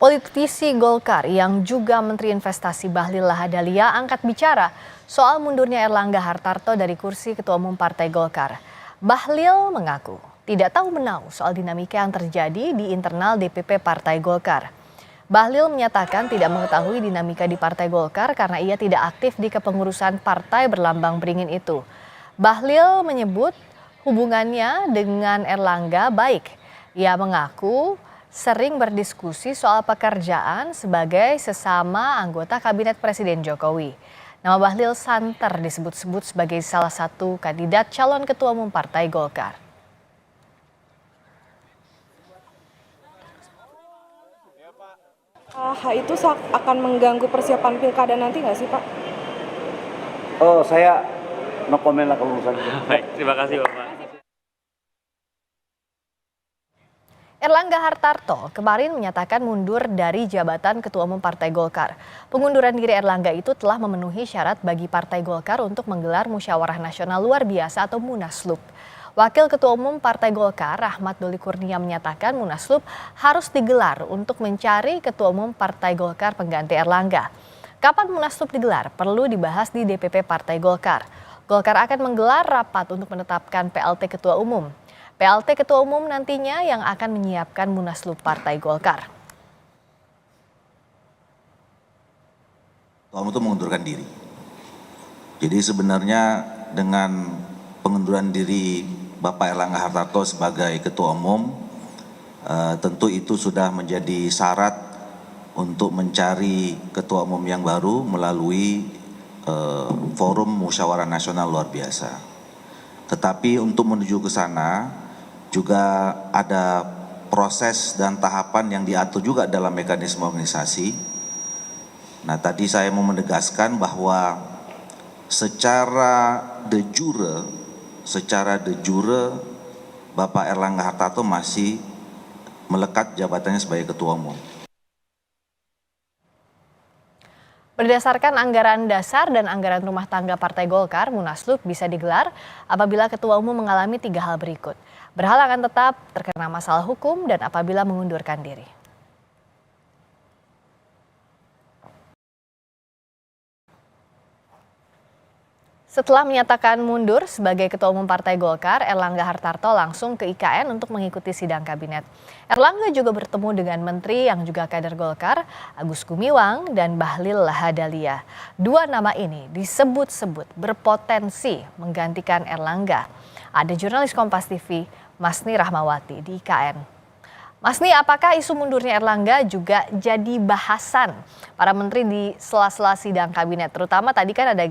Politisi Golkar yang juga Menteri Investasi Bahlil Lahadalia angkat bicara soal mundurnya Erlangga Hartarto dari kursi Ketua Umum Partai Golkar. Bahlil mengaku tidak tahu menau soal dinamika yang terjadi di internal DPP Partai Golkar. Bahlil menyatakan tidak mengetahui dinamika di Partai Golkar karena ia tidak aktif di kepengurusan partai berlambang beringin itu. Bahlil menyebut hubungannya dengan Erlangga baik. Ia mengaku sering berdiskusi soal pekerjaan sebagai sesama anggota Kabinet Presiden Jokowi. Nama Bahlil santer disebut-sebut sebagai salah satu kandidat calon Ketua Umum Partai Golkar. Hal itu akan mengganggu persiapan pilkada nanti nggak sih, Pak? Oh, saya no comment lah kalau urusan itu. Baik, terima kasih Bapak. Erlangga Hartarto kemarin menyatakan mundur dari jabatan Ketua Umum Partai Golkar. Pengunduran diri Erlangga itu telah memenuhi syarat bagi Partai Golkar untuk menggelar Musyawarah Nasional Luar Biasa atau Munaslup. Wakil Ketua Umum Partai Golkar, Ahmad Doli Kurnia menyatakan Munaslup harus digelar untuk mencari Ketua Umum Partai Golkar pengganti Erlangga. Kapan Munaslup digelar perlu dibahas di DPP Partai Golkar. Golkar akan menggelar rapat untuk menetapkan PLT Ketua Umum. PLT Ketua Umum nantinya yang akan menyiapkan Munaslup Partai Golkar. Ketua Umum itu mengundurkan diri. Jadi sebenarnya dengan pengunduran diri Bapak Erlangga Hartarto sebagai Ketua Umum, tentu itu sudah menjadi syarat untuk mencari Ketua Umum yang baru melalui Forum Musyawarah Nasional Luar Biasa. Tetapi untuk menuju ke sana juga ada proses dan tahapan yang diatur juga dalam mekanisme organisasi. Nah, tadi saya mau menegaskan bahwa secara de jure Bapak Erlangga Hartarto masih melekat jabatannya sebagai Ketua Umum. Berdasarkan anggaran dasar dan anggaran rumah tangga Partai Golkar, Munaslup bisa digelar apabila Ketua Umum mengalami 3 hal berikut. Berhalangan tetap, terkena masalah hukum, dan apabila mengundurkan diri. Setelah menyatakan mundur sebagai Ketua Umum Partai Golkar, Erlangga Hartarto langsung ke IKN untuk mengikuti sidang kabinet. Erlangga juga bertemu dengan Menteri yang juga kader Golkar, Agus Gumiwang dan Bahlil Lahadalia. 2 nama ini disebut-sebut berpotensi menggantikan Erlangga. Ada jurnalis Kompas TV, Masni Rahmawati di IKN. Masni, apakah isu mundurnya Erlangga juga jadi bahasan para menteri di sela-sela sidang kabinet? Terutama tadi kan ada